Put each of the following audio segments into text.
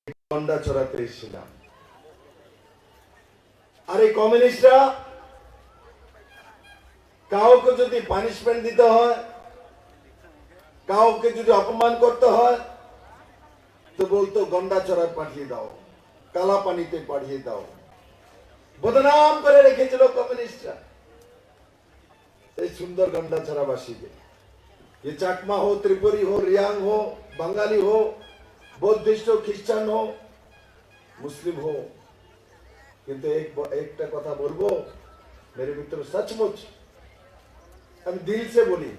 গন্ডা ছড়াতে এসেছিলাম। আর এই কমিউনিস্টরা কাউকে যদি পানিশমেন্ট দিতে হয়, কাউকে যদি অপমান করতে হয়, তো বলতো গন্ডা ছড়ায় পাঠিয়ে দাও, কালা পানিতে পাঠিয়ে দাও। বদনাম করে রেখেছিল কমিউনিস্টরা এই সুন্দর গন্ডা ছড়াবাসীকে। ये चाकमा हो, त्रिपुरी हो, रियांग हो, बंगाली हो, बौद्धिस्ट हो, ख्रिस्टान हो, मुस्लिम हो, किंतु एक कथा बोलबो मेरे मित्र, सचमुच हम दिल से बोली,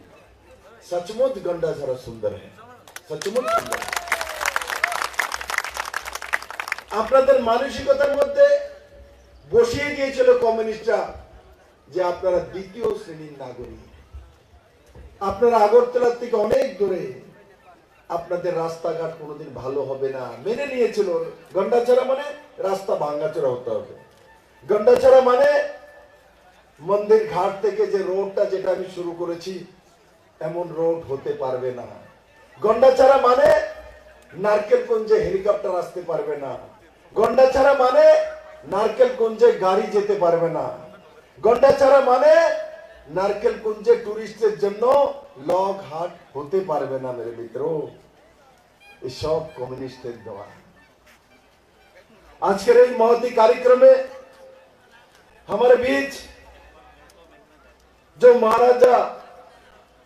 सचमुच गंडा छड़ा सुंदर है, सचमुच सुंदर। আপনাদের মানসিকতার মধ্যে বসিয়ে দিয়েছিল কমিউনিস্টরা যে আপনারা দ্বিতীয় শ্রেণীর নাগরিক, আপনারা আগরতলা থেকে অনেক দূরে, আপনাদের রাস্তাঘাট কোনোদিন ভালো হবে না মেনে নিয়েছিল। গন্ডাছড়া মানে রাস্তা ভাঙাচোরা হতে হবে, গন্ডাছড়া মানে মন্দির ঘাট থেকে যে রোডটা যেটা আমি শুরু করেছি এমন রোড হতে পারবে না। গন্ডাছড়া মানে নারকেলগঞ্জে হেলিকপ্টার আসতে পারবে না। গন্ডাছড়া মানে নারকেলগঞ্জে গাড়ি যেতে পারবে না। গন্ডাছড়া মানে নারকেলগঞ্জে টুরিস্টদের জন্য লগ হাট होते पारबे ना। मेरे मित्रों, ये सब कम्युनिस्टर देवा। आज के इस महती कार्यक्रम में हमारे बीच जो महाराजा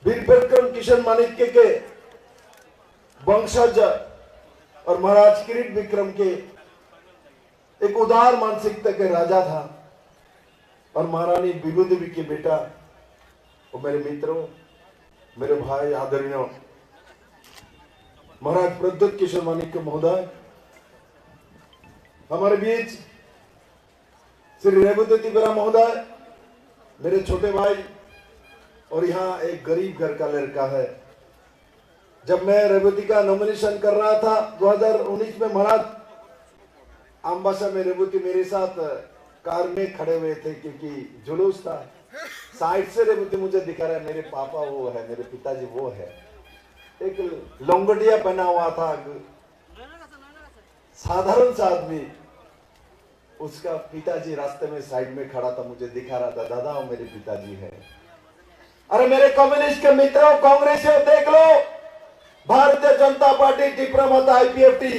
वीर विक्रम किशन माणिक्य के वंशज और महाराज किरीट विक्रम के एक उदार मानसिकता के राजा था और महारानी विभूदेवी के बेटा। और मेरे मित्रों, मेरे भाई आदरणीय महाराज प्रद्युत किशोर माणिक्य महोदय, हमारे बीच श्री रेवती बेरा महोदय, मेरे छोटे भाई, और यहाँ एक गरीब घर का लड़का है। जब मैं रेवती का नॉमिनेशन कर रहा था 2019 में, महाराज अम्बासा में रेवती मेरे साथ कार में खड़े हुए थे क्योंकि जुलूस था। साइड से रेवती मुझे दिखा रहा है, मेरे पापा वो है, मेरे पिताजी वो है। एक लंगोटिया पहना हुआ था, साधारण सा आदमी, उसका पिताजी रास्ते में साइड में खड़ा था, मुझे दिखा रहा था, दादा वो मेरे पिताजी है। अरे मेरे कम्युनिस्ट के मित्रों, कांग्रेस देख लो, भारतीय जनता पार्टी टिप्रामत आईपीएफटी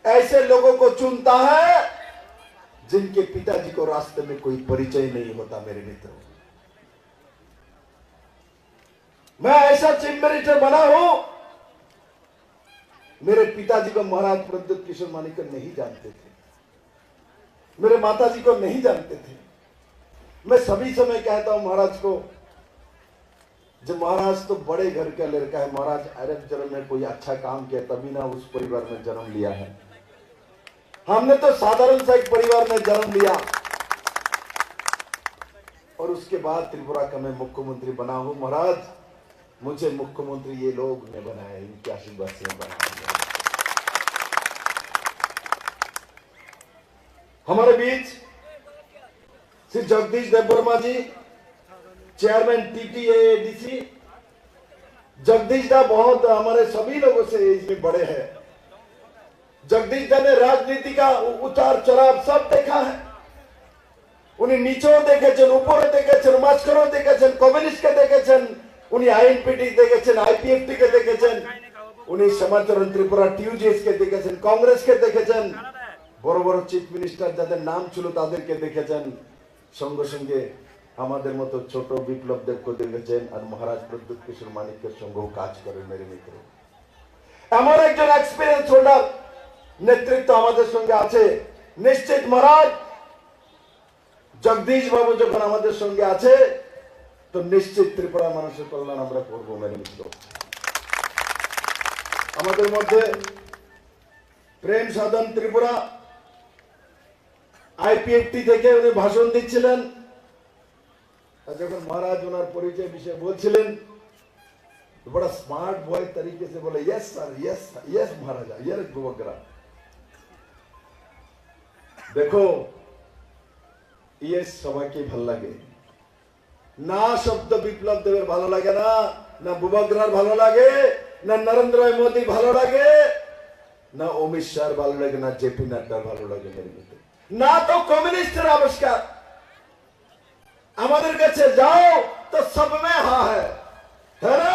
ऐसे लोगों को चुनता है जिनके पिताजी को रास्ते में कोई परिचय नहीं होता। मेरे मित्रों, मैं ऐसा चीफ मिनिस्टर बना हूं, मेरे पिताजी को महाराज प्रद्युत किशोर माणिक्य नहीं जानते थे, मेरे माताजी को नहीं जानते थे। मैं सभी समय कहता हूं महाराज को, जब महाराज तो बड़े घर का लड़का है, महाराज अरब जन्म में कोई अच्छा काम किया तभी ना उस परिवार में जन्म लिया है। हमने तो साधारण सा एक परिवार में जन्म लिया और उसके बाद त्रिपुरा का मैं मुख्यमंत्री बना हूं। महाराज मुझे मुख्यमंत्री ये लोग ने बनाया, इनके आशीर्वाद से बनाया। हमारे बीच श्री जगदीश देववर्मा जी, चेयरमैन टीटीएडीसी। जगदीश दा बहुत हमारे सभी लोगों से इसमें बड़े हैं। जगदीश दा ने राजनीति का उतार चढ़ाव सब देखा है। उन्हें नीचो देखे, ऊपर देखे, मास्करो देखे, कम्युनिस्ट के देखे, उन्हें आईएनपीटी देखे, आईपीएफटी के देखे, उन्हें समाचार त्रिपुरा टीयूजीएस के देखे, कांग्रेस के देखे, बड़ बड़ चीफ मिनिस्टर जाদের नाम ছিল তাদেরকে দেখেছেন, সঙ্গে সঙ্গে আমাদের মতো ছোট বিপ্লব দেবকে দেখেছেন, আর মহারাজ প্রদ্যুৎ কিশোর মাণিক্যের সঙ্গেও কাজ করেন। মেরে মিত্র, এমন একজন এক্সপেরিয়েন্স হোল্ডার নেতৃত্ব আমাদের সঙ্গে আছে। নিশ্চিত মহারাজ জগদীশ বাবু যখন আমাদের সঙ্গে আছে তো নিশ্চিত ত্রিপুরা মানুষের কল্যাণ আমরা করব। মেরে মিত্র, আমাদের মধ্যে প্রেম সাধন ত্রিপুরা आईपीएफटी থেকে উনি ভাষণ দিচ্ছিলেন, যখন মহারাজ ওনার পরিচয় বিষয়ে বলছিলেন तो बड़ा स्मार्ट बॉय तरीके से बोले, यस सर, यस यस महाराजा, यस गोवग्रा। देखो ये সবাইকে ভালো লাগে না, শব্দ বিপ্লব দেবের ভালো লাগে না, না বুবগ্রার ভালো লাগে, না নরেন্দ্র মোদী ভালো লাগে, না অমিত শাহ ভালো লাগে, না জেপি নাড্ডার ভালো লাগে মেরে মিত্র, না তো কমিউনিস্টের আবিষ্কার। আমাদের কাছে যাও तो सब में हाँ है ना?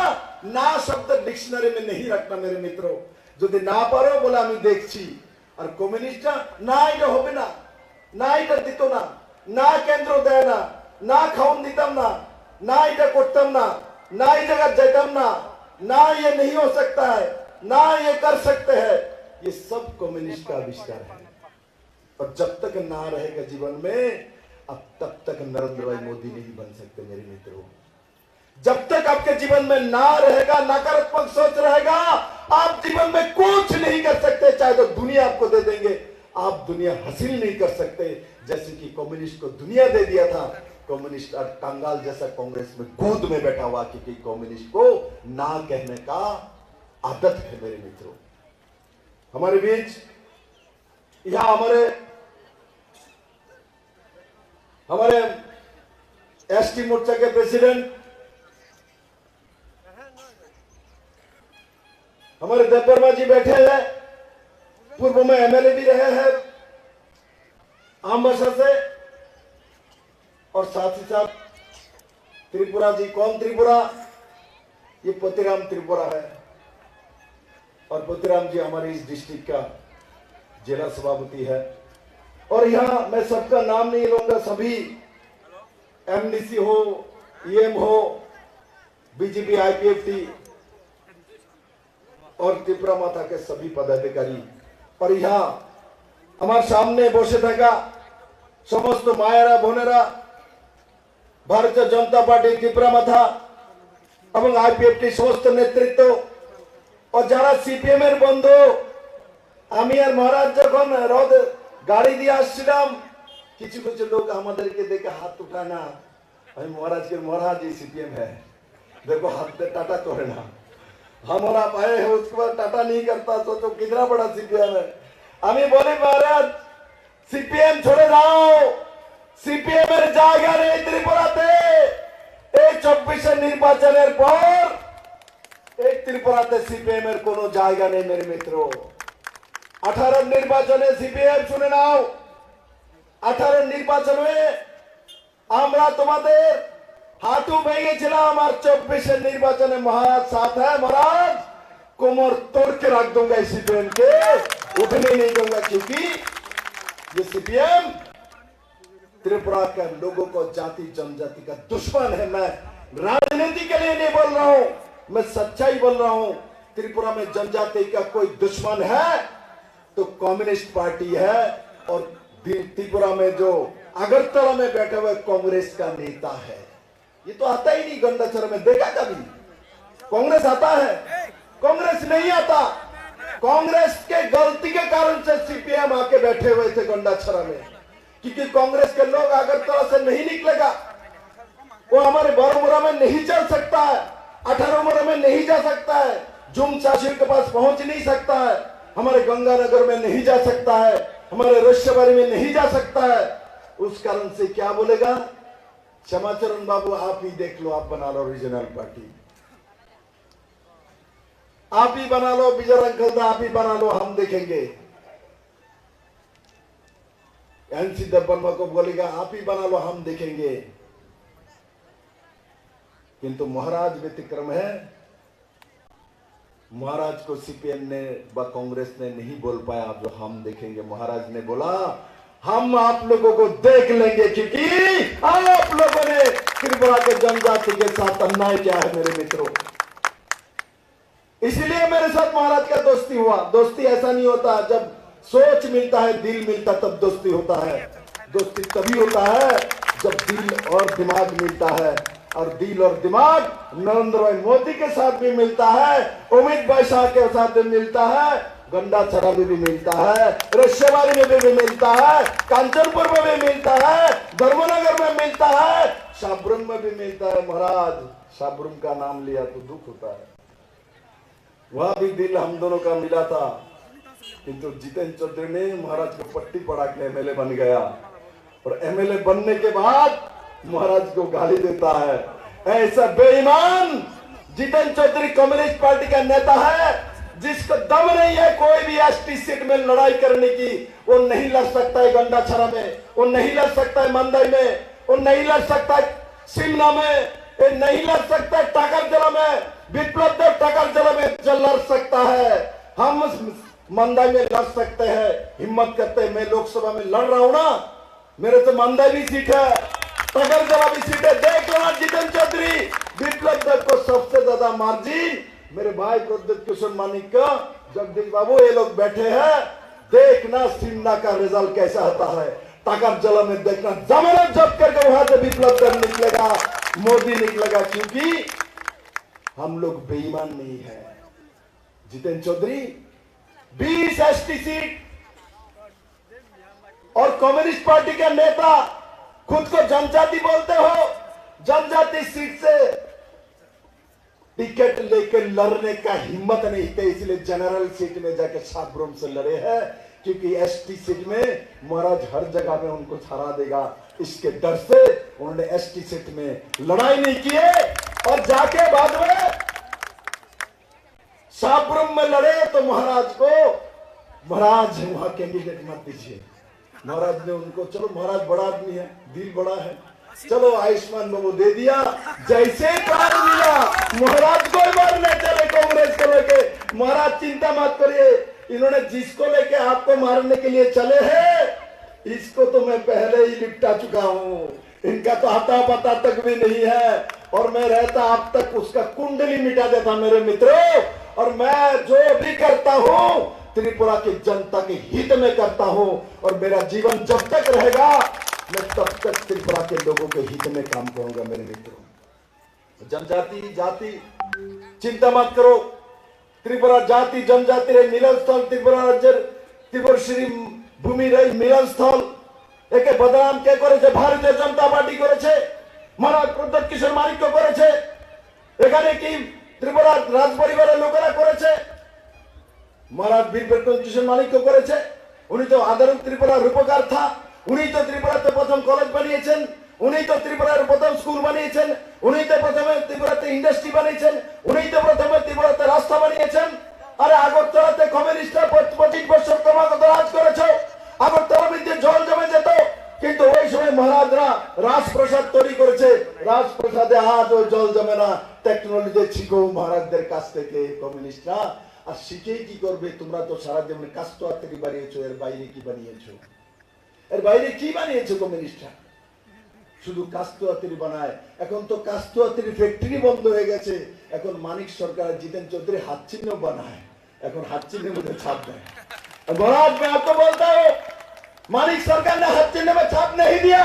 ना शब्द डिक्शनारी में नहीं रखना मेरे मित्रों। যদি না পারো বলে আমি দেখছি, আর কমিউনিস্টরা না এটা হবে না, না এটা দিত না, না কেন্দ্র দেয় না, না খাওন দিতাম না, না এটা করতাম না, ना ये जगह जाइतम ना ये नहीं हो सकता है, ना ये कर सकते हैं, ये सब कम्युनिस्ट का आविष्कार है। और जब तक ना रहेगा जीवन में, अब तब तक नरेंद्र भाई मोदी नहीं बन सकते मेरे मित्रों। जब तक आपके जीवन में ना रहेगा, नकारात्मक सोच रहेगा, आप जीवन में कुछ नहीं कर सकते। चाहे तो दुनिया आपको दे देंगे, आप दुनिया हासिल नहीं कर सकते। जैसे कि कम्युनिस्ट को दुनिया दे दिया था, कम्युनिस्ट और कंगाल जैसा कांग्रेस में गोद में बैठा हुआ, क्योंकि कम्युनिस्ट को ना कहने का आदत है मेरे मित्रों। हमारे बीच यहां हमारे एसटी मोर्चा के प्रेसिडेंट हमारे देववर्मा जी बैठे हैं, पूर्व में एमएलए भी रहे हैं आमबसा से, और साथ ही साथ त्रिपुरा जी। कौन त्रिपुरा? ये पोतीराम त्रिपुरा है, और पोतीराम जी हमारे इस डिस्ट्रिक्ट का जिला सभापति है। और यहाँ मैं सबका नाम नहीं लूंगा, सभी एमडीसी हो, ईएम हो, बीजेपी, आईपीएफटी और त्रिपुरा माता के सभी पदाधिकारी, और यहाँ हमारे सामने बसे থাকা समस्त मायरा बोनेरा, भारतीय जनता पार्टी त्रिपुरा माथा এবং আইপিএফটি সমস্ত নেতৃত্ব, और যারা সিপিএম এর বন্ধু, আমি আর মহারাজ যখন রোদ গাড়ি দিয়ে আসছিলাম, কিছু কিছু লোক আমাদেরকে দেখে হাত উঠায় না। আমি মহারাজকে, মহারাজ ये सीपीएम है, देखो हाथ पे टाटा करे ना, हमारा भाई है उसके बाद टाटा नहीं करता, सोचो कितना बड़ा सीपीएम है। আমি বলি মহারাজ सीपीएम छोड़े जाओ, सीपीएम এর জায়গা নেই ত্রিপুরাতে। এই 24 নির্বাচনের পর এই ত্রিপুরাতে सीपीएम এর কোনো জায়গা নেই मेरे मित्रों। 18 নির্বাচনে सीपीएम শুনে নাও, 18 নির্বাচনে আমরা তোমাদের হাঁটু ভেঙেছিলাম, আর 24 নির্বাচনে महाराज साथ है, महाराज कोमर तोड़ के रख दूंगा इस सीपीएम के, उठने नहीं दूंगा, क्योंकि ये सीपीएम त्रिपुरा के लोगों को जाति जनजाति का दुश्मन है। मैं राजनीति के लिए नहीं बोल रहा हूं, मैं सच्चाई बोल रहा हूं। त्रिपुरा में जनजाति का कोई दुश्मन है तो कम्युनिस्ट पार्टी है, और त्रिपुरा में जो अगरतला में बैठे हुए कांग्रेस का नेता है। ये तो आता ही नहीं गंडाचरा में, देखा कभी कांग्रेस आता है? कांग्रेस नहीं आता। कांग्रेस के गलती के कारण से सीपीएम आके बैठे हुए थे गंडाचरा में, क्योंकि कांग्रेस के लोग अगरतला से नहीं निकलेगा, वो हमारे बारामूला में नहीं चल सकता है, 18 में नहीं जा सकता है, जुम शासिर के पास पहुंच नहीं सकता है, हमारे गंगानगर में नहीं जा सकता है, हमारे रशियाबारी में नहीं जा सकता है। उस कारण से क्या बोलेगा? क्षमाचरण बाबू आप ही देख लो, आप बना लो रीजनल पार्टी, आप ही बना लो, विजय अंकल आप ही बना लो, हम देखेंगे। एनसी देववर्मा को बोलेगा आप ही बना लो, हम देखेंगे। किंतु महाराज व्यतिक्रम है, महाराज को सीपीएम ने व कांग्रेस ने नहीं बोल पाया जो हम देखेंगे। महाराज ने बोला हम आप लोगों को देख लेंगे, क्योंकि आप लोगों ने त्रिपुरा के जनजाति के साथ अन्याय किया है मेरे मित्रों। इसलिए मेरे साथ महाराज का दोस्ती हुआ। दोस्ती ऐसा नहीं होता, जब सोच मिलता है, दिल मिलता, तब दोस्ती होता है। दोस्ती तभी होता है जब दिल और दिमाग मिलता है, और दिल और दिमाग नरेंद्र भाई मोदी के साथ भी मिलता है, अमित भाई शाह के साथ भी मिलता है, गंडाचरा में भी मिलता है, रशियाबारी में भी मिलता है, कांचनपुर में भी मिलता है, धर्मनगर में मिलता है, शाबरुम में भी मिलता है। महाराज शाबरुम का नाम लिया तो दुख होता है, वहां भी दिल हम दोनों का मिला था, किंतु जितेंद्र चौधरी ने महाराज को पट्टी पड़ा के एमएलए बन गया, और एमएलए बनने के बाद महाराज को गाली देता है। ऐसा बेईमान जितेंद्र चौधरी कम्युनिस्ट पार्टी का नेता है, जिसको दम नहीं है कोई भी एसटी सीट में लड़ाई करने की, वो नहीं लड़ सकता है गंडाछड़ा में, वो नहीं लड़ सकता है मंदाई में, वो नहीं लड़ सकता है सिमना में, ये नहीं लड़ सकता है टाकरजला में। विप्लव देव टाकरजला में लड़ सकता है, हम मंदाई में लड़ सकते हैं, हिम्मत करते हैं। मैं लोकसभा में लड़ रहा हूं ना, मेरे तो मंदाई भी सीट है, टाकरजला भी सीट है। देख लो जितेंद्र चौधरी, विप्लव देव को सबसे ज्यादा मार्जिन मेरे भाई प्रद्युत किशोर मानिक का, जगदीश बाबू, ये लोग बैठे हैं। देखना सिमना का रिजल्ट कैसा होता है, टाकरजला में देखना जमानत जब्त करके वहां से विप्लव देव निकलेगा, मोदी निकलेगा, क्योंकि हम लोग बेईमान नहीं है। जितेंद्र चौधरी 20 एसटी सीट और कम्युनिस्ट पार्टी के नेता खुद को जनजाति बोलते हो, जनजाति सीट से टिकट लेकर लड़ने का हिम्मत नहीं थे, इसलिए जनरल सीट में जाके साबरम से लड़े हैं, क्योंकि एसटी सीट में महाराज हर जगह में उनको हरा देगा, इसके डर से उन्होंने एसटी सीट में लड़ाई नहीं की है। और जाके बाद में साबरम में लड़े तो महाराज को, महाराज वहां कैंडिडेट मत दीजिए, महाराज ने उनको, चलो महाराज बड़ा आदमी है, दिल बड़ा है, चलो आयुष्मान बाबू दे दिया। जैसे प्राण मिला महाराज को मारने चले कांग्रेस को लेके, महाराज चिंता मत करिए, इन्होंने जिसको लेके आपको मारने के लिए चले हैं, इसको तो मैं पहले ही निपटा चुका हूं, इनका तो आता पता तक भी नहीं है, और मैं रहता आप तक उसका कुंडली मिटा देता मेरे मित्रों। और मैं जो भी करता हूं त्रिपुरा की जनता के हित में करता हूं, और मेरा जीवन जब तक रहेगा मैं तब तक त्रिपुरा के लोगों के हित में काम करूंगा मेरे मित्रों। जनजाति जाति चिंता मत करो, त्रिपुरा जाति जनजाति रे मिलन स्थल, त्रिपुरा राज्य त्रिपुरा श्री भूमि रही मिलन स्थल। একে বদনাম কে করেছে? ভারতীয় জনতা পার্টি করেছে, মহারাজ প্রদ্যোৎ কিশোর মানিক্য করেছে, এখানে কি ত্রিপুরা রাজ পরিবারের লোকেরা করেছে, মহারাজ বীর প্রদ্যোৎ কিশোর মানিক্য করেছে। উনি তো আদরণ ত্রিপুরার রূপকার থা, উনি তো ত্রিপুরাতে প্রথম কলেজ বানিয়েছেন, উনি তো ত্রিপুরার প্রথম স্কুল বানিয়েছেন, উনি তো প্রথমে ত্রিপুরাতে ইন্ডাস্ট্রি বানিয়েছেন, উনি তো প্রথমে ত্রিপুরাতে রাস্তা বানিয়েছেন। আরে আগরতলাতে কমিউনিস্টরা 25 বছর ক্রমাগত রাজ করেছে, আগরতলা মধ্যে জল জমে যেত, কিন্তু ওই সময় মহারাজরা রাজপ্রাসাদ তৈরি করেছে, রাজপ্রাসাদে আজ ওই জল জমে না, টেকনোলজি শিখো মহারাজদের কাছ থেকে কমিউনিস্টরা। আর শিখেই কি করবে? তোমরা তো সারা জীবন কাস্তুয়াত্রি বানিয়েছো, এর বাইরে কি বানিয়েছো? এর বাইরে কি বানিয়েছো কমিউনিস্টরা? শুধু কাস্তুয়াত্রি বানায়। এখন তো কাস্তুয়াত্রি ফ্যাক্টরি বন্ধ হয়ে গেছে, এখন মানিক সরকার জিতেন্দ্র চৌধুরী হাত চিহ্ন বানায়, এখন হাত চিহ্নের মধ্যে ছাপ দেয়। महाराज मैं आपको बोलता हूँ, मानिक सरकार ने हाथ चिन्ह में छाप नहीं दिया।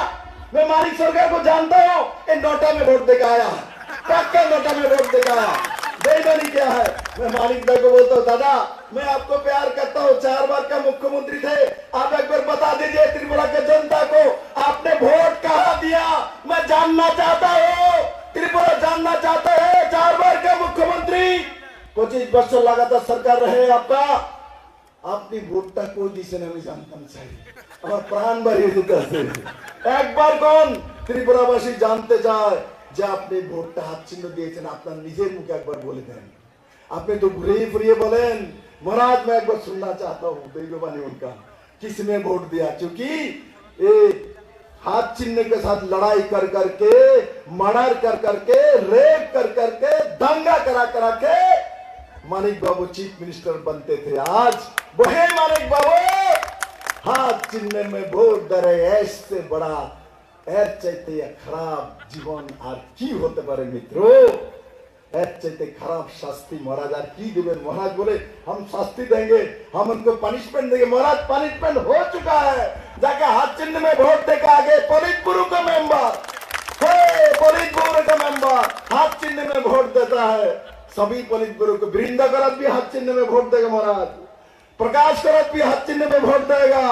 मैं मानिक सरकार को जानता हूँ, ये नोटा में वोट देकर आया, पक्का नोटा में वोट देकर आया। बेईमानी क्या है? मैं मानिक दा को बोलता हूँ, दादा मैं आपको प्यार करता हूँ, 4 बार का मुख्यमंत्री थे, आप एक बार बता दीजिए त्रिपुरा के जनता को आपने वोट कहाँ दिया? मैं जानना चाहता हूँ, त्रिपुरा जानना चाहता है। 4 बार का मुख्यमंत्री, 25 वर्ष लगातार सरकार रहे आपका, আপনি ভোটটা কই দিয়েছেন আমি জানতাম চাই, আমার প্রাণ বাড়িয়ে দিতে আছে। একবার কোন ত্রিপুরাবাসী জানতে চায় যে আপনি ভোটটা হাত চিহ্ন দিয়েছেন, আপনার নিজের মুখে একবার বলে দেন। আপনি তো ঘুরিয়ে ফিরিয়ে বলেন महाराज मैं एक बार सुनना चाहता हूँ बेईमानी उनका, किसने वोट दिया? क्योंकि ये हाथ चिन्ह के साथ लड़ाई कर करके, मर्डर कर करके, रेप कर करके, दंगा करा करा के मानिक बाबू चीफ मिनिस्टर बनते थे। आज वही मानिक बाबू हाथ चिन्ह में वोट दे रहे, ऐसे बड़ा एर चाहते खराब जीवन और की होते पारे मित्रों? एर चाहते खराब शास्ति महाराज और की देवें? महाराज बोले हम शास्ति देंगे, हम उनको पनिशमेंट देंगे। महाराज पनिशमेंट हो चुका है, जाके हाथ चिन्ह में वोट देकर आगे पोलित ब्यूरो का मेंबर, पोलित ब्यूरो का मेंबर हाथ चिन्ह में वोट देता है। सभी पोलित ब्यूरो को, वृंदा करत भी हाथ चिन्ह में वोट देगा महाराज, प्रकाश करत भी हाथ चिन्ह में वोट देगा।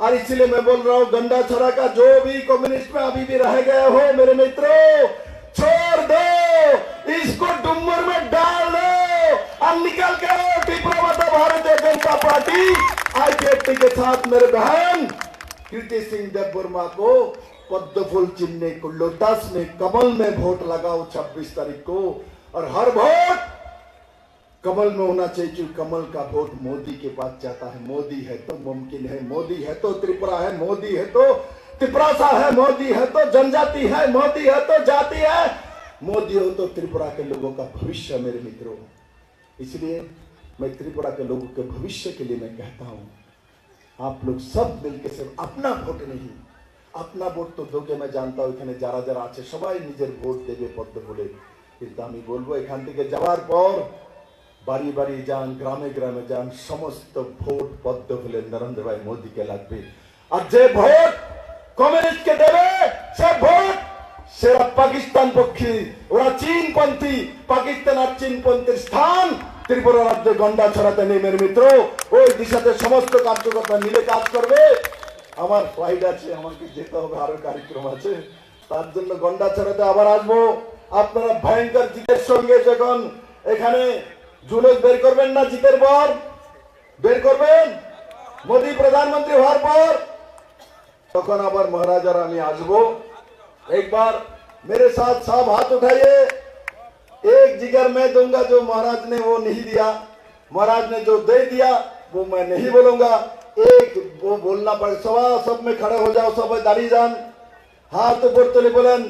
और इसलिए मैं बोल रहा हूँ, गंडाछड़ा का जो भी कम्युनिस्ट में अभी भी रह गए हो मेरे मित्रों, छोड़ दो, इसको डुम्बर में डाल दो और निकल के त्रिपुरा भारतीय जनता पार्टी आईपीएफटी के साथ मेरे बहन कीर्ति सिंह देववर्मा को पद्म फूल चिन्ह को लोटस में कमल में वोट लगाओ 26 तारीख को। और हर वोट कमल में होना चाहिए, क्योंकि कमल का वोट मोदी के पास जाता है। मोदी है तो मुमकिन है, मोदी है तो त्रिपुरा है, मोदी है तो तिपरासा है, मोदी है तो जनजाति है, मोदी है तो जाति है, मोदी हो तो त्रिपुरा के लोगों का भविष्य। मेरे मित्रों, इसलिए मैं त्रिपुरा के लोगों के भविष्य के लिए मैं कहता हूं, आप लोग सब मिलकर सिर्फ अपना वोट नहीं, अपना ভোট তো দোকে मैं জানতা ওখানে যারা যারা আছে সবাই নিজের ভোট দেবে পদ্ম বলে। কিন্তু আমি বলবো এখান থেকে যাওয়ার পর বাড়ি বাড়ি যান, গ্রামে গ্রামে যান, সমস্ত ভোট পদ্ম বলে নরেন্দ্র ভাই মোদিকে লাগবে। আর যে ভোট কমিউনিস্টকে দেবে সে ভোট সেরা পাকিস্তান পক্ষী, ওরা চীনপন্থী। পাকিস্তান আর চীনপন্থীর স্থান ত্রিপুরা রাজ্যে গন্ডা ছড়াতে নেই। মেরে মিত্র, ওই দিশাতে সমস্ত কার্যকর্তা মিলে কাজ করবে। আমার ফ্লাইট আছে, আমাকে যেতে হবে, আরো কার্যক্রম আছে, তার জন্য গন্ডা ছড়াতে আবার আসবো। আপনারা ভয়ঙ্কর জিতের সঙ্গে যখন এখানে জুলুস বের করবেন না, জিতের পর বের করবেন, মোদি প্রধানমন্ত্রী হওয়ার পর, তখন আবার মহারাজার আমি আসবো। एक बार मेरे साथ सब हाथ उठाइए। एक जिगर मैं दूंगा, जो महाराज ने वो नहीं दिया, महाराज ने जो दे दिया वो मैं नहीं बोलूंगा। एक वो बोलना पड़े। सब में खड़े हो जाओ, सब दाढ़ी जान, हाथ ऊपर तुले, बोलन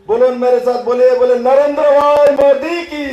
बोलन मेरे साथ बोलिए, बोले नरेंद्र भाई मोदी की।